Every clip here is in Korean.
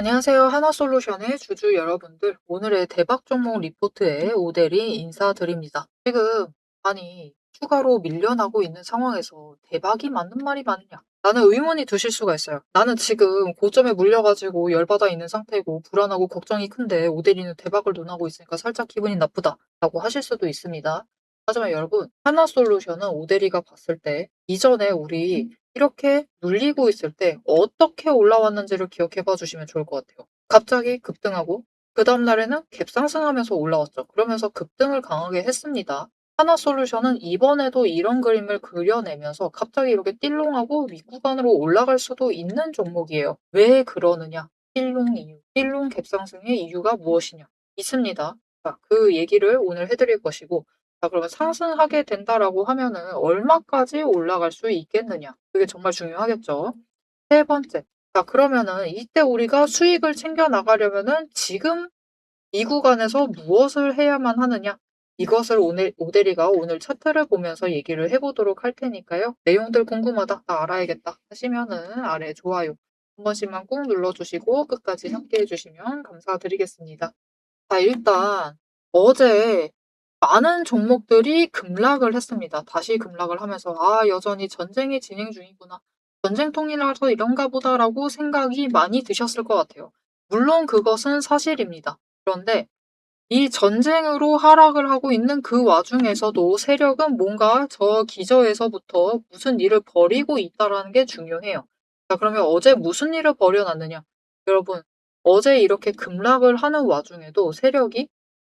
안녕하세요. 하나솔루션의 주주 여러분들. 오늘의 대박 종목 리포트에 오대리 인사드립니다. 지금, 추가로 밀려나고 있는 상황에서 대박이 맞는 말이 맞느냐? 라는 의문이 드실 수가 있어요. 나는 지금 고점에 물려가지고 열받아 있는 상태고 불안하고 걱정이 큰데 오대리는 대박을 논하고 있으니까 살짝 기분이 나쁘다. 라고 하실 수도 있습니다. 하지만 여러분, 하나솔루션은 오대리가 봤을 때 이전에 우리 이렇게 눌리고 있을 때 어떻게 올라왔는지를 기억해 봐 주시면 좋을 것 같아요. 갑자기 급등하고 그 다음 날에는 갭상승하면서 올라왔죠. 그러면서 급등을 강하게 했습니다. 하나솔루션은 이번에도 이런 그림을 그려내면서 갑자기 이렇게 띨롱하고 윗구간으로 올라갈 수도 있는 종목이에요. 왜 그러느냐? 띨롱 이유. 띨롱 갭상승의 이유가 무엇이냐? 있습니다. 자, 그 얘기를 오늘 해드릴 것이고, 자, 그러면 상승하게 된다라고 하면은 얼마까지 올라갈 수 있겠느냐? 그게 정말 중요하겠죠. 세 번째. 자, 그러면은 이때 우리가 수익을 챙겨 나가려면은 지금 이 구간에서 무엇을 해야만 하느냐? 이것을 오늘 오대리가 오늘 차트를 보면서 얘기를 해보도록 할 테니까요. 내용들 궁금하다, 나 알아야겠다 하시면은 아래 좋아요 한 번씩만 꾹 눌러주시고 끝까지 함께 해주시면 감사드리겠습니다. 자, 일단 어제 많은 종목들이 급락을 했습니다. 다시 급락을 하면서 여전히 전쟁이 진행 중이구나. 전쟁통이라서 이런가 보다라고 생각이 많이 드셨을 것 같아요. 물론 그것은 사실입니다. 그런데 이 전쟁으로 하락을 하고 있는 그 와중에서도 세력은 뭔가 저 기저에서부터 무슨 일을 벌이고 있다라는 게 중요해요. 자, 그러면 어제 무슨 일을 벌여놨느냐? 여러분, 어제 이렇게 급락을 하는 와중에도 세력이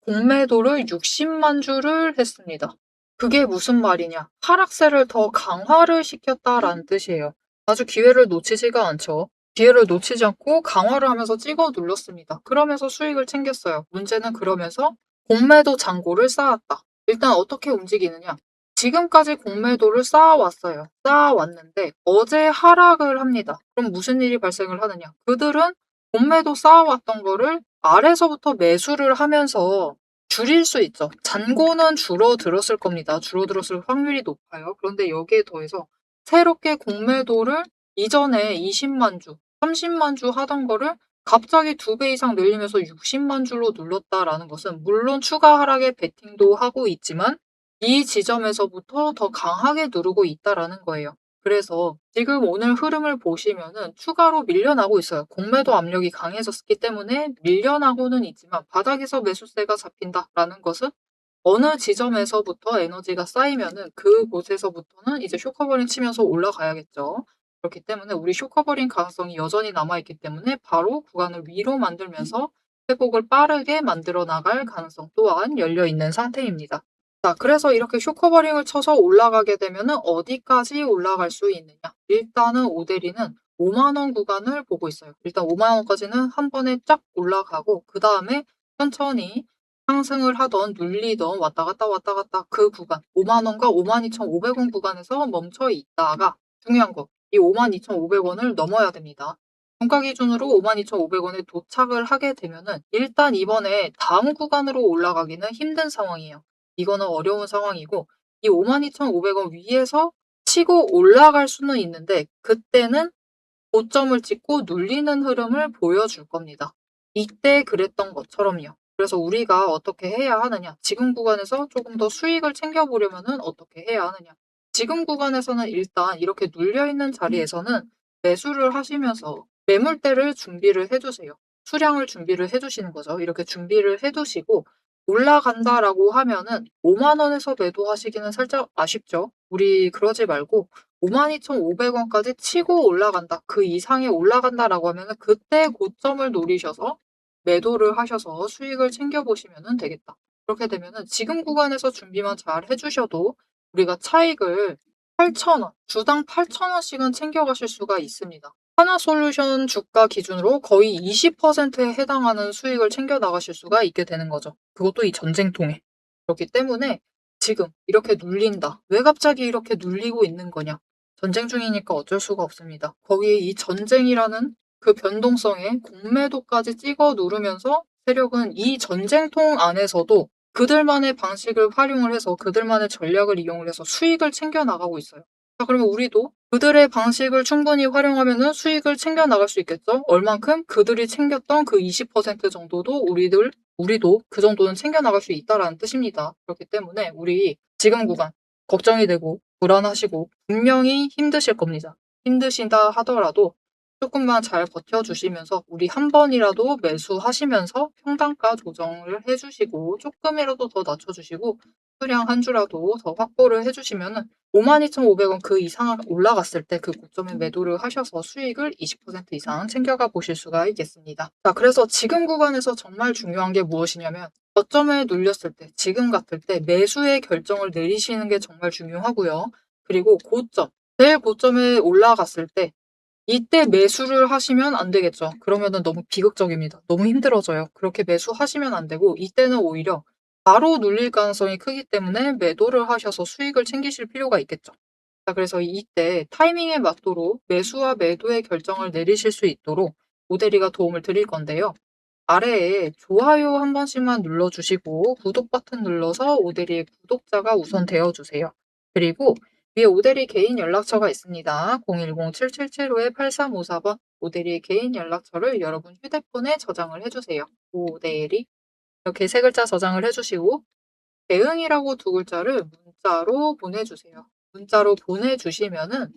공매도를 60만 주를 했습니다. 그게 무슨 말이냐? 하락세를 더 강화를 시켰다라는 뜻이에요. 아주 기회를 놓치지가 않죠. 기회를 놓치지 않고 강화를 하면서 찍어 눌렀습니다. 그러면서 수익을 챙겼어요. 문제는 그러면서 공매도 잔고를 쌓았다. 일단 어떻게 움직이느냐? 지금까지 공매도를 쌓아왔어요. 쌓아왔는데 어제 하락을 합니다. 그럼 무슨 일이 발생을 하느냐? 그들은 공매도 쌓아왔던 거를 아래서부터 매수를 하면서 줄일 수 있죠. 잔고는 줄어들었을 겁니다. 줄어들었을 확률이 높아요. 그런데 여기에 더해서 새롭게 공매도를 이전에 20만 주, 30만 주 하던 거를 갑자기 2배 이상 늘리면서 60만 주로 눌렀다라는 것은 물론 추가 하락에 베팅도 하고 있지만 이 지점에서부터 더 강하게 누르고 있다라는 거예요. 그래서 지금 오늘 흐름을 보시면은 추가로 밀려나고 있어요. 공매도 압력이 강해졌기 때문에 밀려나고는 있지만 바닥에서 매수세가 잡힌다라는 것은 어느 지점에서부터 에너지가 쌓이면은 그곳에서부터는 이제 쇼커버링 치면서 올라가야겠죠. 그렇기 때문에 우리 쇼커버링 가능성이 여전히 남아있기 때문에 바로 구간을 위로 만들면서 회복을 빠르게 만들어 나갈 가능성 또한 열려 있는 상태입니다. 자, 그래서 이렇게 쇼커버링을 쳐서 올라가게 되면은 어디까지 올라갈 수 있느냐? 일단은 오데리는 5만 원 구간을 보고 있어요. 일단 5만 원까지는 한 번에 쫙 올라가고 그 다음에 천천히 상승을 하던 눌리던 왔다 갔다 왔다 갔다 그 구간 5만 원과 52,500원 구간에서 멈춰 있다가 중요한 거 이 52,500원을 넘어야 됩니다. 종가 기준으로 52,500원에 도착을 하게 되면은 일단 이번에 다음 구간으로 올라가기는 힘든 상황이에요. 이거는 어려운 상황이고 이 52,500원 위에서 치고 올라갈 수는 있는데 그때는 고점을 찍고 눌리는 흐름을 보여줄 겁니다. 이때 그랬던 것처럼요. 그래서 우리가 어떻게 해야 하느냐? 지금 구간에서 조금 더 수익을 챙겨보려면 어떻게 해야 하느냐? 지금 구간에서는 일단 이렇게 눌려있는 자리에서는 매수를 하시면서 매물대를 준비를 해주세요. 수량을 준비를 해주시는 거죠. 이렇게 준비를 해두시고 올라간다라고 하면은 5만 원에서 매도하시기는 살짝 아쉽죠. 우리 그러지 말고 52,500원까지 치고 올라간다. 그 이상에 올라간다라고 하면은 그때 고점을 노리셔서 매도를 하셔서 수익을 챙겨보시면 되겠다. 그렇게 되면은 지금 구간에서 준비만 잘 해주셔도 우리가 차익을 8,000원, 주당 8,000원씩은 챙겨가실 수가 있습니다. 하나솔루션 주가 기준으로 거의 20%에 해당하는 수익을 챙겨 나가실 수가 있게 되는 거죠. 그것도 이 전쟁통에. 그렇기 때문에 지금 이렇게 눌린다. 왜 갑자기 이렇게 눌리고 있는 거냐? 전쟁 중이니까 어쩔 수가 없습니다. 거기에 이 전쟁이라는 그 변동성에 공매도까지 찍어 누르면서 세력은 이 전쟁통 안에서도 그들만의 방식을 활용을 해서 그들만의 전략을 이용을 해서 수익을 챙겨 나가고 있어요. 자, 그러면 우리도 그들의 방식을 충분히 활용하면은 수익을 챙겨 나갈 수 있겠죠? 얼만큼? 그들이 챙겼던 그 20% 정도도 우리도 그 정도는 챙겨 나갈 수 있다라는 뜻입니다. 그렇기 때문에 우리 지금 구간 걱정이 되고 불안하시고 분명히 힘드실 겁니다. 힘드시다 하더라도 조금만 잘 버텨주시면서 우리 한 번이라도 매수하시면서 평단가 조정을 해주시고 조금이라도 더 낮춰주시고 수량 한 주라도 더 확보를 해주시면은 52,500원 그 이상 올라갔을 때 그 고점에 매도를 하셔서 수익을 20% 이상 챙겨가 보실 수가 있겠습니다. 자, 그래서 지금 구간에서 정말 중요한 게 무엇이냐면 저점에 눌렸을 때, 지금 같을 때 매수의 결정을 내리시는 게 정말 중요하고요. 그리고 고점, 제일 고점에 올라갔을 때 이때 매수를 하시면 안 되겠죠. 그러면은 너무 비극적입니다. 너무 힘들어져요. 그렇게 매수하시면 안 되고 이때는 오히려 바로 눌릴 가능성이 크기 때문에 매도를 하셔서 수익을 챙기실 필요가 있겠죠. 자, 그래서 이때 타이밍에 맞도록 매수와 매도의 결정을 내리실 수 있도록 모델이가 도움을 드릴 건데요. 아래에 좋아요 한 번씩만 눌러주시고 구독 버튼 눌러서 오대리의 구독자가 우선 되어주세요. 그리고 위에 오대리 개인 연락처가 있습니다. 010-7775-8354번 오대리의 개인 연락처를 여러분 휴대폰에 저장을 해주세요. 오대리 이렇게 세 글자 저장을 해주시고 대응이라고 두 글자를 문자로 보내주세요. 문자로 보내주시면은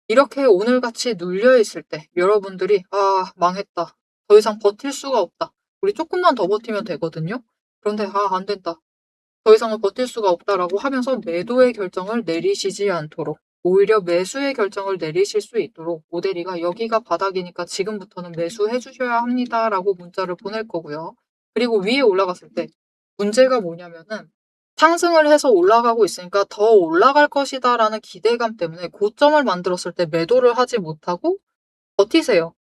이렇게 오늘같이 눌려있을 때 여러분들이 아 망했다. 더 이상 버틸 수가 없다. 우리 조금만 더 버티면 되거든요. 그런데 아 안 된다. 더 이상은 버틸 수가 없다라고 하면서 매도의 결정을 내리시지 않도록 오히려 매수의 결정을 내리실 수 있도록 모델이가 여기가 바닥이니까 지금부터는 매수해 주셔야 합니다라고 문자를 보낼 거고요. 그리고 위에 올라갔을 때 문제가 뭐냐면은 상승을 해서 올라가고 있으니까 더 올라갈 것이다라는 기대감 때문에 고점을 만들었을 때 매도를 하지 못하고 버티세요.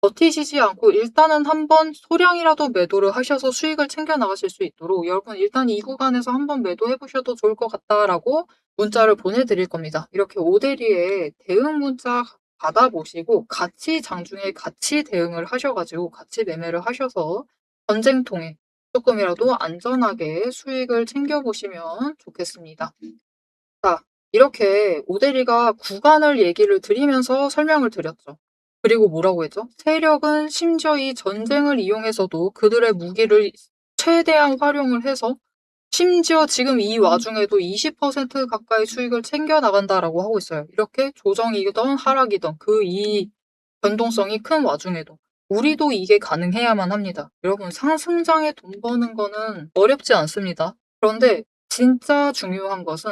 버티시지 않고 일단은 한번 소량이라도 매도를 하셔서 수익을 챙겨 나가실 수 있도록 여러분 일단 이 구간에서 한번 매도해 보셔도 좋을 것 같다라고 문자를 보내드릴 겁니다. 이렇게 오대리에 대응 문자 받아보시고 같이 장중에 같이 대응을 하셔가지고 같이 매매를 하셔서 전쟁통에 조금이라도 안전하게 수익을 챙겨보시면 좋겠습니다. 자, 이렇게 오대리가 구간을 얘기를 드리면서 설명을 드렸죠. 그리고 뭐라고 했죠? 세력은 심지어 이 전쟁을 이용해서도 그들의 무기를 최대한 활용을 해서 심지어 지금 이 와중에도 20% 가까이 수익을 챙겨 나간다라고 하고 있어요. 이렇게 조정이든 하락이든 그 이 변동성이 큰 와중에도 우리도 이게 가능해야만 합니다. 여러분 상승장에 돈 버는 거는 어렵지 않습니다. 그런데 진짜 중요한 것은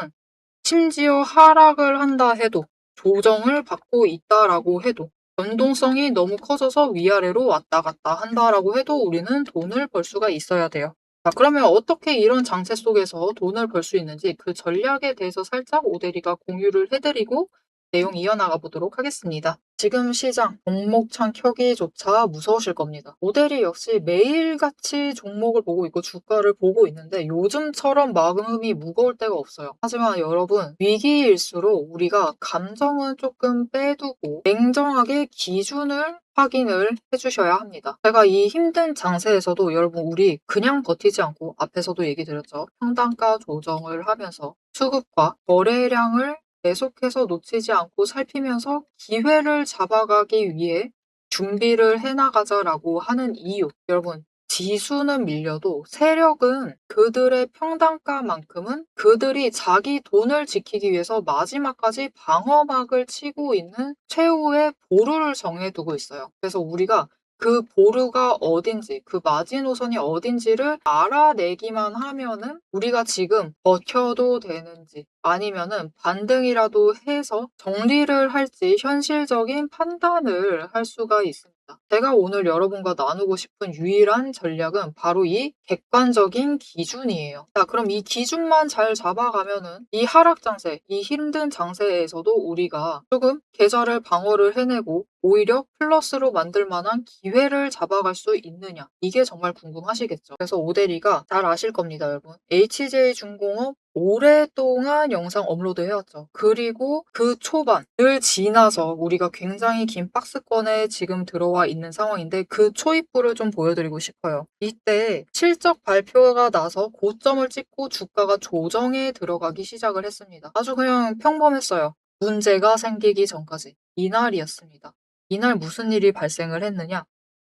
심지어 하락을 한다 해도 조정을 받고 있다라고 해도 변동성이 너무 커져서 위아래로 왔다 갔다 한다라고 해도 우리는 돈을 벌 수가 있어야 돼요. 자, 그러면 어떻게 이런 장세 속에서 돈을 벌 수 있는지 그 전략에 대해서 살짝 오대리가 공유를 해드리고 내용 이어나가 보도록 하겠습니다. 지금 시장 종목창 켜기조차 무서우실 겁니다. 모델이 역시 매일같이 종목을 보고 있고 주가를 보고 있는데 요즘처럼 마음이 무거울 때가 없어요. 하지만 여러분 위기일수록 우리가 감정은 조금 빼두고 냉정하게 기준을 확인을 해주셔야 합니다. 제가 이 힘든 장세에서도 여러분 우리 그냥 버티지 않고 앞에서도 얘기 드렸죠. 평단가 조정을 하면서 수급과 거래량을 계속해서 놓치지 않고 살피면서 기회를 잡아가기 위해 준비를 해나가자라고 하는 이유. 여러분, 지수는 밀려도 세력은 그들의 평단가만큼은 그들이 자기 돈을 지키기 위해서 마지막까지 방어막을 치고 있는 최후의 보루를 정해두고 있어요. 그래서 우리가 그 보루가 어딘지, 그 마지노선이 어딘지를 알아내기만 하면은 우리가 지금 버텨도 되는지 아니면은 반등이라도 해서 정리를 할지 현실적인 판단을 할 수가 있습니다. 제가 오늘 여러분과 나누고 싶은 유일한 전략은 바로 이 객관적인 기준이에요. 자, 그럼 이 기준만 잘 잡아가면은 이 하락 장세, 이 힘든 장세에서도 우리가 조금 계좌를 방어를 해내고 오히려 플러스로 만들 만한 기회를 잡아갈 수 있느냐. 이게 정말 궁금하시겠죠. 그래서 오대리가 잘 아실 겁니다, 여러분. HJ중공업 오랫동안 영상 업로드 해왔죠. 그리고 그 초반을 지나서 우리가 굉장히 긴 박스권에 지금 들어와 있는 상황인데 그 초입부를 좀 보여드리고 싶어요. 이때 실적 발표가 나서 고점을 찍고 주가가 조정에 들어가기 시작을 했습니다. 아주 그냥 평범했어요. 문제가 생기기 전까지. 이날이었습니다. 이날 무슨 일이 발생을 했느냐?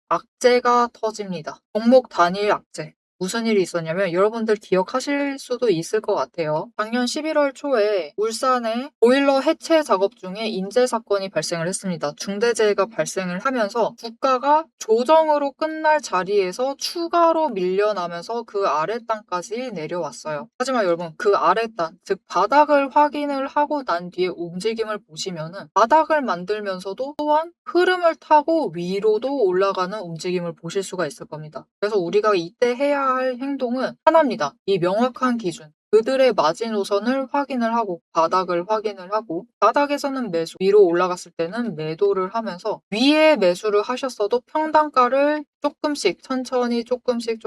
악재가 터집니다. 종목 단일 악재. 무슨 일이 있었냐면 여러분들 기억하실 수도 있을 것 같아요. 작년 11월 초에 울산에 보일러 해체 작업 중에 인재 사건이 발생을 했습니다. 중대재해가 발생을 하면서 주가가 조정으로 끝날 자리에서 추가로 밀려나면서 그 아래 땅까지 내려왔어요. 하지만 여러분 그 아래 땅, 즉 바닥을 확인을 하고 난 뒤에 움직임을 보시면은 바닥을 만들면서도 또한 흐름을 타고 위로도 올라가는 움직임을 보실 수가 있을 겁니다. 그래서 우리가 이때 해야 할 행동은 하나입니다. 이 명확한 기준. 그들의 마지노선을 확인을 하고 바닥을 확인을 하고 바닥에서는 매수, 위로 올라갔을 때는 매도를 하면서 위에 매수를 하셨어도 평단가를 조금씩 천천히 조금씩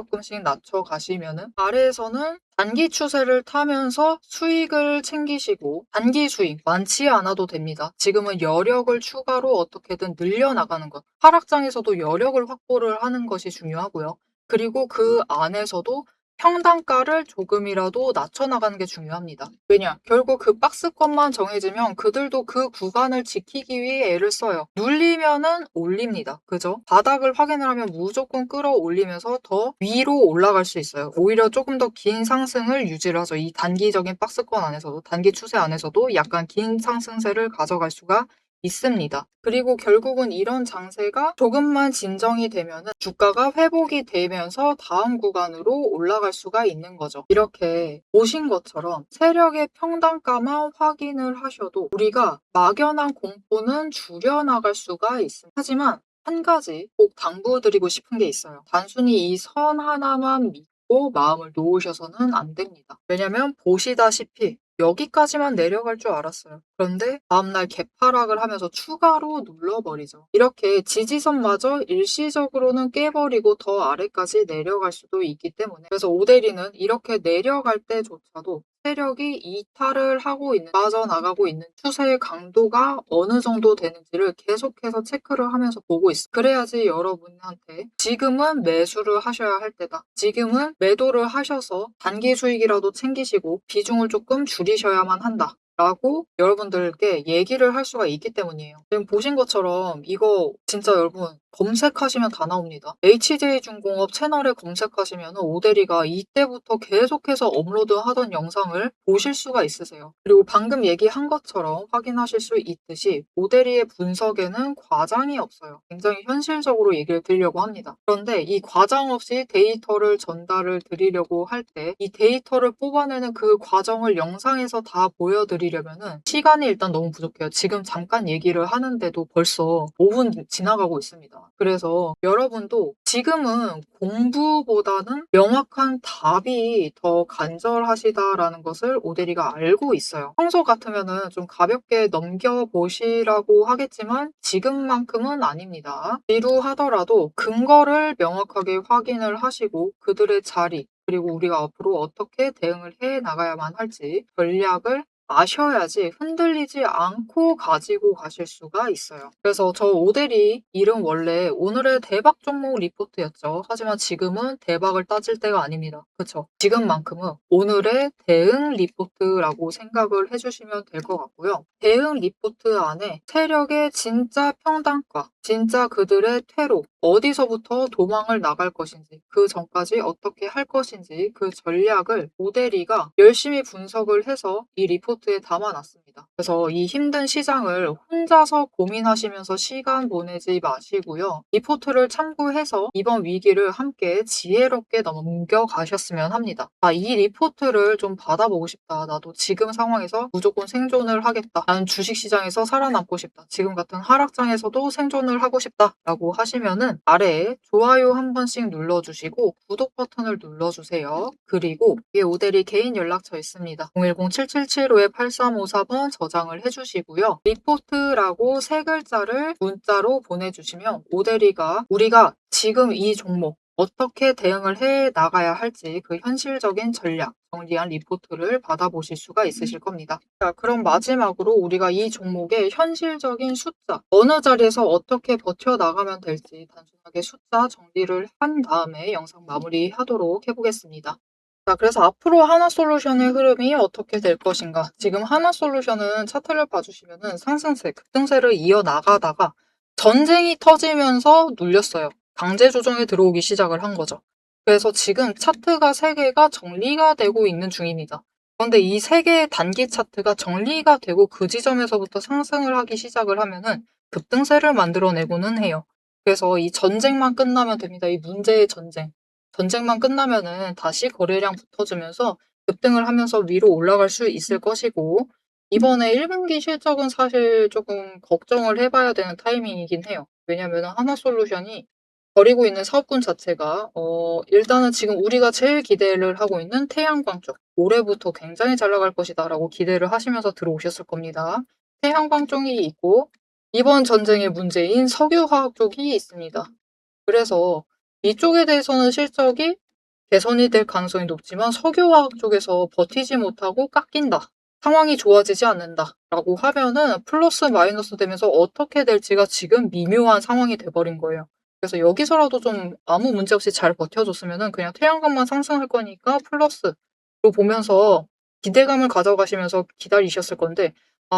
낮춰 가시면은 아래에서는 단기 추세를 타면서 수익을 챙기시고 단기 수익 많지 않아도 됩니다. 지금은 여력을 추가로 어떻게든 늘려나가는 것. 하락장에서도 여력을 확보를 하는 것이 중요하고요. 그리고 그 안에서도 평단가를 조금이라도 낮춰나가는 게 중요합니다. 왜냐? 결국 그 박스권만 정해지면 그들도 그 구간을 지키기 위해 애를 써요. 눌리면은 올립니다. 그죠? 바닥을 확인을 하면 무조건 끌어올리면서 더 위로 올라갈 수 있어요. 오히려 조금 더 긴 상승을 유지를 하죠. 이 단기적인 박스권 안에서도, 단기 추세 안에서도 약간 긴 상승세를 가져갈 수가 있습니다. 그리고 결국은 이런 장세가 조금만 진정이 되면은 주가가 회복이 되면서 다음 구간으로 올라갈 수가 있는 거죠. 이렇게 보신 것처럼 세력의 평단가만 확인을 하셔도 우리가 막연한 공포는 줄여나갈 수가 있습니다. 하지만 한 가지 꼭 당부드리고 싶은 게 있어요. 단순히 이 선 하나만 믿고 마음을 놓으셔서는 안 됩니다. 왜냐면 보시다시피 여기까지만 내려갈 줄 알았어요. 그런데 다음날 개파락을 하면서 추가로 눌러버리죠. 이렇게 지지선마저 일시적으로는 깨버리고 더 아래까지 내려갈 수도 있기 때문에 그래서 오데리는 이렇게 내려갈 때조차도 세력이 이탈을 하고 있는, 빠져나가고 있는 추세의 강도가 어느 정도 되는지를 계속해서 체크를 하면서 보고 있어요. 그래야지 여러분한테 지금은 매수를 하셔야 할 때다. 지금은 매도를 하셔서 단기 수익이라도 챙기시고 비중을 조금 줄이셔야만 한다. 라고 여러분들께 얘기를 할 수가 있기 때문이에요. 지금 보신 것처럼 이거 진짜 여러분 검색하시면 다 나옵니다. HJ중공업 채널에 검색하시면 오대리가 이때부터 계속해서 업로드하던 영상을 보실 수가 있으세요. 그리고 방금 얘기한 것처럼 확인하실 수 있듯이 오대리의 분석에는 과장이 없어요. 굉장히 현실적으로 얘기를 드리려고 합니다. 그런데 이 과장 없이 데이터를 전달을 드리려고 할 때 이 데이터를 뽑아내는 그 과정을 영상에서 다 보여드리려면은 시간이 일단 너무 부족해요. 지금 잠깐 얘기를 하는데도 벌써 5분 지나가고 있습니다. 그래서 여러분도 지금은 공부보다는 명확한 답이 더 간절하시다라는 것을 오대리가 알고 있어요. 평소 같으면은 좀 가볍게 넘겨보시라고 하겠지만 지금만큼은 아닙니다. 지루하더라도 근거를 명확하게 확인을 하시고 그들의 자리, 그리고 우리가 앞으로 어떻게 대응을 해 나가야만 할지 전략을 아셔야지 흔들리지 않고 가지고 가실 수가 있어요. 그래서 저 오대리 이름 원래 오늘의 대박 종목 리포트였죠. 하지만 지금은 대박을 따질 때가 아닙니다. 그쵸? 지금만큼은 오늘의 대응 리포트라고 생각을 해주시면 될 것 같고요. 대응 리포트 안에 세력의 진짜 평단가, 진짜 그들의 퇴로, 어디서부터 도망을 나갈 것인지, 그 전까지 어떻게 할 것인지 그 전략을 오대리가 열심히 분석을 해서 이 리포트에 담아놨습니다. 그래서 이 힘든 시장을 혼자서 고민하시면서 시간 보내지 마시고요. 리포트를 참고해서 이번 위기를 함께 지혜롭게 넘겨가셨으면 합니다. 이 리포트를 좀 받아보고 싶다. 나도 지금 상황에서 무조건 생존을 하겠다. 나는 주식시장에서 살아남고 싶다. 지금 같은 하락장에서도 생존을 하고 싶다. 라고 하시면은 아래에 좋아요 한 번씩 눌러주시고 구독 버튼을 눌러주세요. 그리고 위에 오대리 개인 연락처 있습니다. 010-7755-8354번 저장을 해주시고요. 리포트라고 세 글자를 문자로 보내주시면 오대리가 우리가 지금 이 종목 어떻게 대응을 해 나가야 할지 그 현실적인 전략, 정리한 리포트를 받아보실 수가 있으실 겁니다. 자, 그럼 마지막으로 우리가 이 종목의 현실적인 숫자, 어느 자리에서 어떻게 버텨나가면 될지 단순하게 숫자 정리를 한 다음에 영상 마무리하도록 해보겠습니다. 자, 그래서 앞으로 하나솔루션의 흐름이 어떻게 될 것인가? 지금 하나솔루션은 차트를 봐주시면은 상승세, 급등세를 이어나가다가 전쟁이 터지면서 눌렸어요. 강제 조정에 들어오기 시작을 한 거죠. 그래서 지금 차트가 3개가 정리가 되고 있는 중입니다. 그런데 이 3개의 단기 차트가 정리가 되고 그 지점에서부터 상승을 하기 시작을 하면은 급등세를 만들어내고는 해요. 그래서 이 전쟁만 끝나면 됩니다. 이 문제의 전쟁. 전쟁만 끝나면은 다시 거래량 붙어주면서 급등을 하면서 위로 올라갈 수 있을 것이고, 이번에 1분기 실적은 사실 조금 걱정을 해봐야 되는 타이밍이긴 해요. 왜냐면 하나솔루션이 벌이고 있는 사업군 자체가 일단은 지금 우리가 제일 기대를 하고 있는 태양광 쪽, 올해부터 굉장히 잘 나갈 것이다라고 기대를 하시면서 들어오셨을 겁니다. 태양광 쪽이 있고, 이번 전쟁의 문제인 석유화학 쪽이 있습니다. 그래서 이쪽에 대해서는 실적이 개선이 될 가능성이 높지만 석유화학 쪽에서 버티지 못하고 깎인다. 상황이 좋아지지 않는다라고 하면은 플러스 마이너스 되면서 어떻게 될지가 지금 미묘한 상황이 돼버린 거예요. 그래서 여기서라도 좀 아무 문제 없이 잘 버텨줬으면은 그냥 태양광만 상승할 거니까 플러스로 보면서 기대감을 가져가시면서 기다리셨을 건데,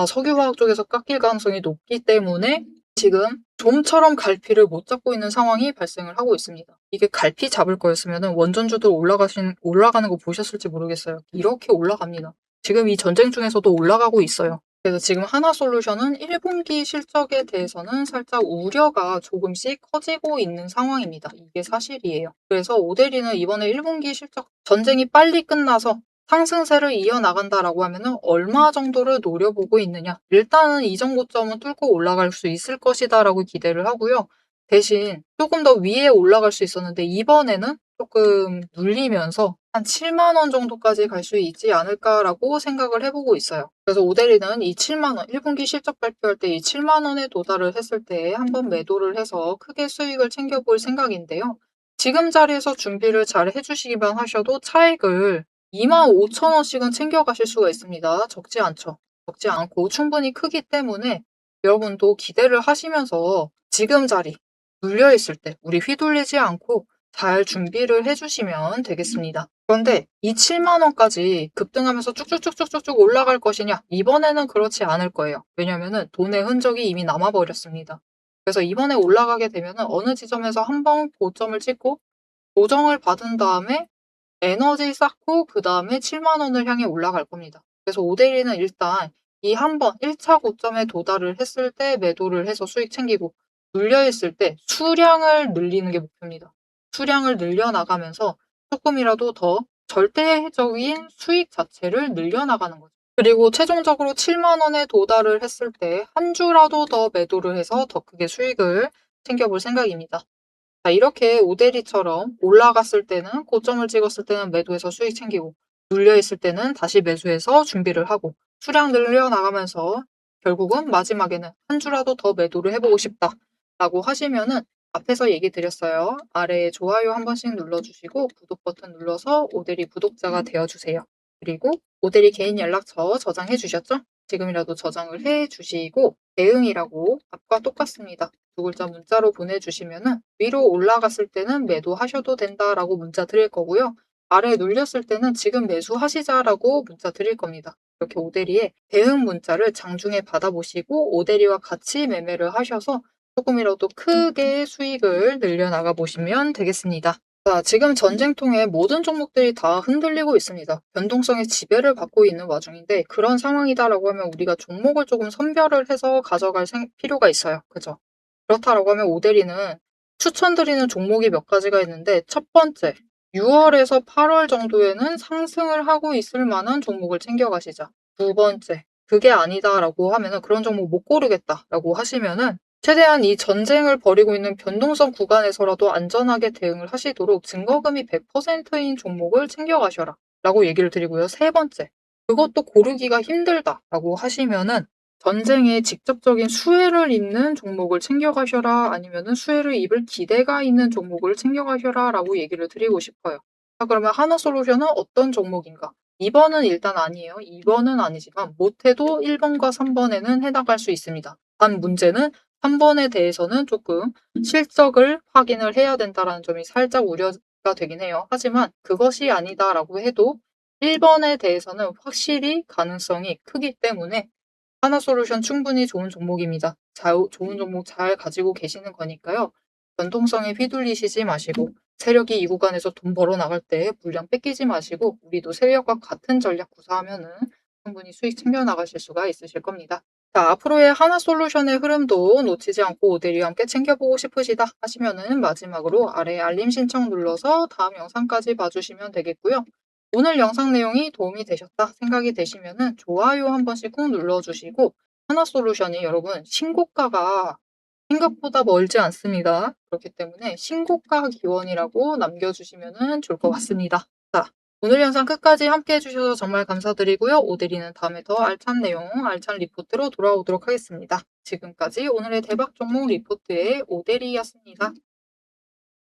석유화학 쪽에서 깎일 가능성이 높기 때문에 지금 좀처럼 갈피를 못 잡고 있는 상황이 발생을 하고 있습니다. 이게 갈피 잡을 거였으면 원전주들 올라가는 거 보셨을지 모르겠어요. 이렇게 올라갑니다. 지금 이 전쟁 중에서도 올라가고 있어요. 그래서 지금 하나솔루션은 1분기 실적에 대해서는 살짝 우려가 조금씩 커지고 있는 상황입니다. 이게 사실이에요. 그래서 오데리는 이번에 1분기 실적 전쟁이 빨리 끝나서 상승세를 이어나간다라고 하면은 얼마 정도를 노려보고 있느냐. 일단은 이전 고점은 뚫고 올라갈 수 있을 것이다라고 기대를 하고요. 대신 조금 더 위에 올라갈 수 있었는데 이번에는 조금 눌리면서 한 7만 원 정도까지 갈 수 있지 않을까라고 생각을 해보고 있어요. 그래서 오데리는 이 7만 원, 1분기 실적 발표할 때 이 7만 원에 도달을 했을 때 한번 매도를 해서 크게 수익을 챙겨볼 생각인데요. 지금 자리에서 준비를 잘 해주시기만 하셔도 차익을 25,000원씩은 챙겨가실 수가 있습니다. 적지 않죠. 적지 않고 충분히 크기 때문에 여러분도 기대를 하시면서 지금 자리 눌려있을 때 우리 휘둘리지 않고 잘 준비를 해주시면 되겠습니다. 그런데 이 7만 원까지 급등하면서 쭉쭉쭉쭉쭉 올라갈 것이냐? 이번에는 그렇지 않을 거예요. 왜냐면은 돈의 흔적이 이미 남아버렸습니다. 그래서 이번에 올라가게 되면 어느 지점에서 한번 고점을 찍고 조정을 받은 다음에 에너지 쌓고 그 다음에 7만 원을 향해 올라갈 겁니다. 그래서 오데이는 일단 이 한 번 1차 고점에 도달을 했을 때 매도를 해서 수익 챙기고 눌려있을 때 수량을 늘리는 게 목표입니다. 수량을 늘려나가면서 조금이라도 더 절대적인 수익 자체를 늘려나가는 거죠. 그리고 최종적으로 7만 원에 도달을 했을 때 한 주라도 더 매도를 해서 더 크게 수익을 챙겨볼 생각입니다. 자, 이렇게 오데리처럼 올라갔을 때는 고점을 찍었을 때는 매도해서 수익 챙기고 눌려있을 때는 다시 매수해서 준비를 하고 수량 늘려나가면서 결국은 마지막에는 한 주라도 더 매도를 해보고 싶다라고 하시면은 앞에서 얘기 드렸어요. 아래에 좋아요 한 번씩 눌러주시고 구독 버튼 눌러서 오데리 구독자가 되어주세요. 그리고 오데리 개인 연락처 저장해 주셨죠? 지금이라도 저장을 해 주시고 대응이라고 앞과 똑같습니다. 2글자 문자로 보내주시면은 위로 올라갔을 때는 매도하셔도 된다라고 문자 드릴 거고요. 아래 눌렸을 때는 지금 매수하시자라고 문자 드릴 겁니다. 이렇게 오데리의 대응 문자를 장중에 받아보시고 오데리와 같이 매매를 하셔서 조금이라도 크게 수익을 늘려나가 보시면 되겠습니다. 자, 지금 전쟁통에 모든 종목들이 다 흔들리고 있습니다. 변동성의 지배를 받고 있는 와중인데 그런 상황이다라고 하면 우리가 종목을 조금 선별을 해서 가져갈 필요가 있어요. 그죠? 그렇다라고 하면 오데리는 추천드리는 종목이 몇 가지가 있는데 첫 번째, 6월에서 8월 정도에는 상승을 하고 있을 만한 종목을 챙겨가시자. 두 번째, 그게 아니다라고 하면은 그런 종목 못 고르겠다라고 하시면은 최대한 이 전쟁을 벌이고 있는 변동성 구간에서라도 안전하게 대응을 하시도록 증거금이 100%인 종목을 챙겨가셔라 라고 얘기를 드리고요. 세 번째, 그것도 고르기가 힘들다라고 하시면은 전쟁에 직접적인 수혜를 입는 종목을 챙겨가셔라 아니면은 수혜를 입을 기대가 있는 종목을 챙겨가셔라 라고 얘기를 드리고 싶어요. 자, 그러면 하나솔루션은 어떤 종목인가? 2번은 일단 아니에요. 2번은 아니지만 못해도 1번과 3번에는 해당할 수 있습니다. 단 문제는 3번에 대해서는 조금 실적을 확인을 해야 된다는 점이 살짝 가 되긴 해요. 하지만 그것이 아니다라고 해도 1번에 대해서는 확실히 가능성이 크기 때문에 하나솔루션 충분히 좋은 종목입니다. 좋은 종목 잘 가지고 계시는 거니까요. 변동성에 휘둘리시지 마시고 세력이 이 구간에서 돈 벌어 나갈 때 물량 뺏기지 마시고 우리도 세력과 같은 전략 구사하면은 충분히 수익 챙겨 나가실 수가 있으실 겁니다. 자, 앞으로의 하나솔루션의 흐름도 놓치지 않고 오데리와 함께 챙겨보고 싶으시다 하시면은 마지막으로 아래 알림 신청 눌러서 다음 영상까지 봐주시면 되겠고요. 오늘 영상 내용이 도움이 되셨다 생각이 되시면은 좋아요 한 번씩 꾹 눌러주시고 하나솔루션이 여러분 신고가가 생각보다 멀지 않습니다. 그렇기 때문에 신고가 기원이라고 남겨주시면은 좋을 것 같습니다. 자, 오늘 영상 끝까지 함께 해주셔서 정말 감사드리고요. 오데리는 다음에 더 알찬 내용, 알찬 리포트로 돌아오도록 하겠습니다. 지금까지 오늘의 대박 종목 리포트의 오데리였습니다.